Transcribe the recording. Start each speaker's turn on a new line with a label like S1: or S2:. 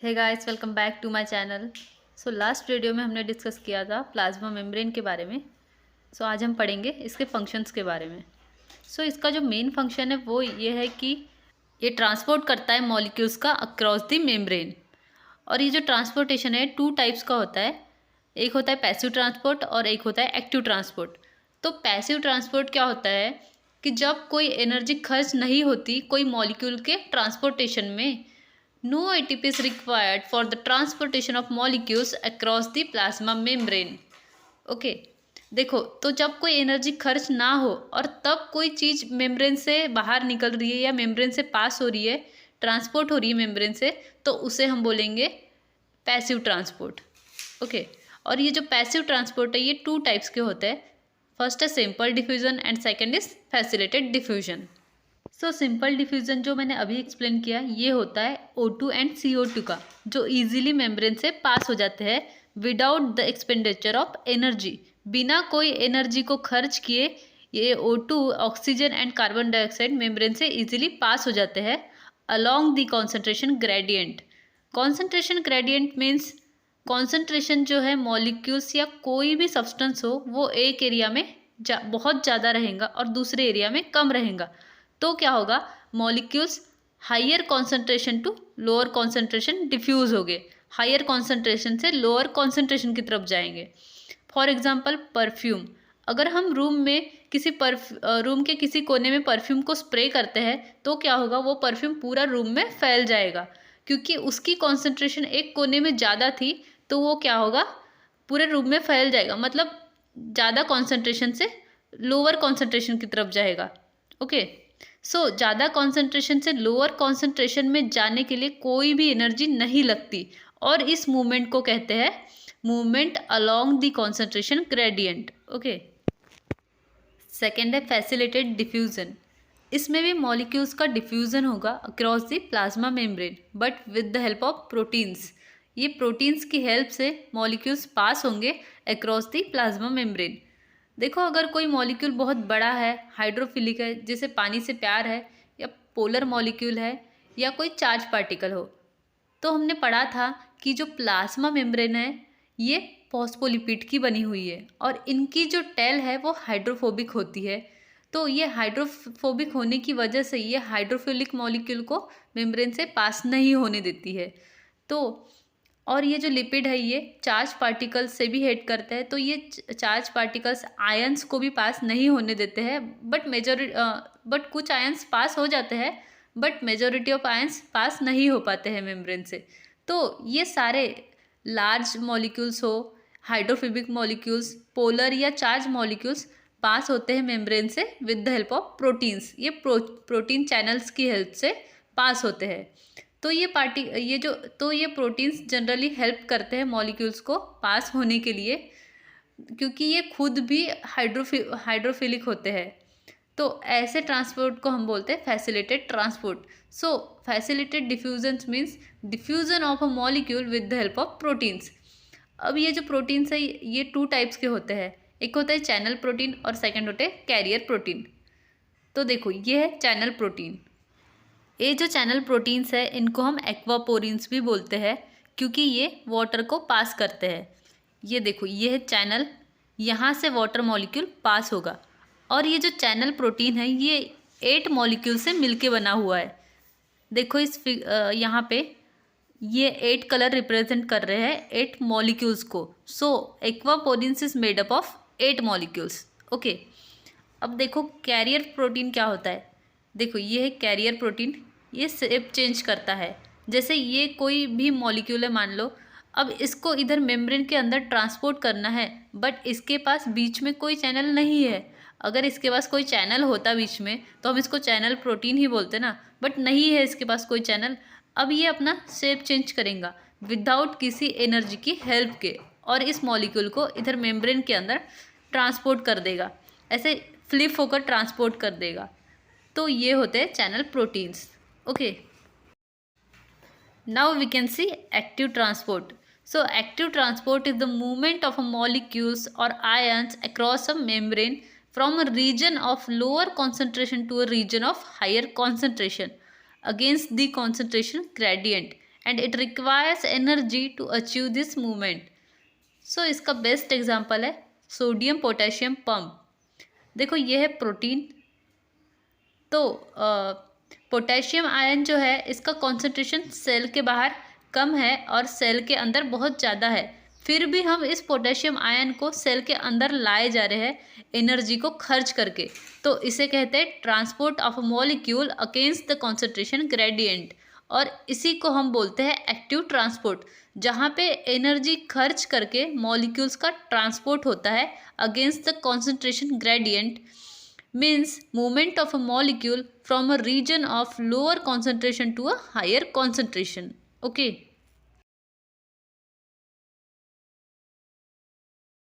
S1: Hey guys, welcome back to my channel. Last video में हमने discuss किया था प्लाज्मा मेम्ब्रेन के बारे में। आज हम पढ़ेंगे इसके फंक्शंस के बारे में। इसका जो मेन फंक्शन है वो ये है कि ये ट्रांसपोर्ट करता है मॉलिक्यूल्स का अक्रॉस द मेम्ब्रेन। और ये जो ट्रांसपोर्टेशन है टू टाइप्स का होता है। एक होता है पैसिव ट्रांसपोर्ट और एक होता है एक्टिव ट्रांसपोर्ट। तो पैसिव ट्रांसपोर्ट क्या होता है कि जब कोई एनर्जी खर्च नहीं होती कोई मॉलिक्यूल के ट्रांसपोर्टेशन में, no ATP is required for the transportation of molecules across the plasma membrane। Okay, देखो तो जब कोई एनर्जी खर्च ना हो और तब कोई चीज़ मेम्ब्रेन से बाहर निकल रही है या मेम्ब्रेन से पास हो रही है, ट्रांसपोर्ट हो रही है मेम्ब्रेन से, तो उसे हम बोलेंगे पैसिव ट्रांसपोर्ट। ओके, और ये जो पैसिव ट्रांसपोर्ट है ये टू टाइप्स के होते हैं। फर्स्ट है simple diffusion and second is facilitated diffusion. Simple diffusion जो मैंने अभी एक्सप्लेन किया ये होता है O2 एंड CO2 का, जो इजीली मेम्ब्रेन से पास हो जाते हैं without the expenditure of energy. बिना कोई एनर्जी को खर्च किए ये O2 oxygen and carbon dioxide membrane से इजीली पास हो जाते हैं along the concentration gradient. Concentration gradient means concentration जो है मॉलिक्यूल्स या कोई भी सब्सटेंस हो वो एक एरिया में बहुत ज़्यादा रहेगा और दूसरे एरिया में कम रहेगा। तो क्या होगा, molecules higher concentration to lower concentration diffuse हो गए, हायर कॉन्सेंट्रेशन से लोअर कॉन्सेंट्रेशन की तरफ जाएंगे। फॉर एग्जांपल परफ्यूम, अगर हम रूम के किसी कोने में परफ्यूम को स्प्रे करते हैं तो क्या होगा, वो परफ्यूम पूरा रूम में फैल जाएगा क्योंकि उसकी कॉन्सेंट्रेशन एक कोने में ज़्यादा थी। तो वो क्या होगा, पूरे रूम में फैल जाएगा, मतलब ज़्यादा कॉन्सेंट्रेशन से लोअर कॉन्सेंट्रेशन की तरफ जाएगा। ओके, ज़्यादा कॉन्सेंट्रेशन से लोअर कॉन्सेंट्रेशन में जाने के लिए कोई भी एनर्जी नहीं लगती और इस मूवमेंट को कहते हैं movement along the concentration gradient. Okay, second है फैसिलिटेड डिफ्यूजन। इसमें भी मॉलिक्यूल्स का डिफ्यूजन होगा across the plasma membrane but with the help of proteins. ये प्रोटीन्स की हेल्प से मॉलिक्यूल्स पास होंगे अक्रॉस द प्लाज्मा मेम्ब्रेन। देखो, अगर कोई मॉलिक्यूल बहुत बड़ा है, हाइड्रोफिलिक है, जैसे पानी से प्यार है, या पोलर मॉलिक्यूल है, या कोई चार्ज पार्टिकल हो, तो हमने पढ़ा था कि जो प्लाज्मा मेम्ब्रेन है ये फॉस्फोलिपिड की बनी हुई है और इनकी जो टेल है वो हाइड्रोफोबिक होती है। तो ये हाइड्रोफोबिक होने की वजह से ये हाइड्रोफिलिक मॉलिक्यूल को मेम्ब्रेन से पास नहीं होने देती है। तो और ये जो लिपिड है ये चार्ज पार्टिकल्स से भी हेड करते हैं, तो ये चार्ज पार्टिकल्स आयंस को भी पास नहीं होने देते हैं, बट कुछ आयंस पास हो जाते हैं बट मेजॉरिटी ऑफ आयंस पास नहीं हो पाते हैं मेम्ब्रेन से। तो ये सारे लार्ज मॉलिक्यूल्स हो, हाइड्रोफोबिक मॉलिक्यूल्स, पोलर या चार्ज मॉलिक्यूल्स पास होते हैं मेम्ब्रेन से with the help of proteins. ये प्रोटीन चैनल्स की हेल्प से पास होते हैं। तो ये प्रोटीन्स जनरली हेल्प करते हैं मॉलिक्यूल्स को पास होने के लिए क्योंकि ये खुद भी हाइड्रोफिलिक होते हैं। तो ऐसे ट्रांसपोर्ट को हम बोलते हैं facilitated transport. Facilitated diffusion means diffusion of a molecule with the help of proteins. अब ये जो प्रोटीन्स है ये टू टाइप्स के होते हैं, एक होता है चैनल प्रोटीन और सेकेंड होते हैं कैरियर प्रोटीन। तो देखो, ये है चैनल प्रोटीन। ये जो चैनल प्रोटीन्स है इनको हम एक्वापोरिन्स भी बोलते हैं क्योंकि ये वाटर को पास करते हैं। ये देखो, ये है चैनल, यहाँ से वाटर मॉलिक्यूल पास होगा और ये जो चैनल प्रोटीन है ये 8 मॉलिक्यूल से मिलके बना हुआ है। देखो यहाँ पे ये 8 कलर रिप्रेजेंट कर रहे हैं 8 मॉलिक्यूल्स को। Aquaporins is made up of 8 molecules. Okay, अब देखो कैरियर प्रोटीन क्या होता है। देखो, ये है कैरियर प्रोटीन, ये शेप चेंज करता है। जैसे ये कोई भी मॉलिक्यूल है मान लो, अब इसको इधर मेम्ब्रेन के अंदर ट्रांसपोर्ट करना है बट इसके पास बीच में कोई चैनल नहीं है। अगर इसके पास कोई चैनल होता बीच में तो हम इसको चैनल प्रोटीन ही बोलते ना, बट नहीं है इसके पास कोई चैनल। अब ये अपना शेप चेंज करेगा विदाउट किसी एनर्जी की हेल्प के और इस मॉलिक्यूल को इधर मेम्ब्रेन के अंदर ट्रांसपोर्ट कर देगा, ऐसे फ्लिप होकर ट्रांसपोर्ट कर देगा। तो ये होते हैं channel proteins. Okay, now we can see active transport. Active transport is the movement of molecules or ions across a membrane from a region of lower concentration to a region of higher concentration against the concentration gradient and it requires energy to achieve this movement. So इसका best example है sodium potassium pump. देखो ये है protein, तो potassium ion जो है इसका concentration cell के बाहर कम है और सेल के अंदर बहुत ज़्यादा है, फिर भी हम इस पोटेशियम आयन को सेल के अंदर लाए जा रहे हैं एनर्जी को खर्च करके, तो इसे कहते हैं transport of molecule against the concentration gradient, और इसी को हम बोलते हैं एक्टिव ट्रांसपोर्ट, जहाँ पे एनर्जी खर्च करके मॉलिक्यूल्स का ट्रांसपोर्ट होता है against the concentration gradient, means movement of a molecule from a region of lower concentration to a higher concentration. Okay.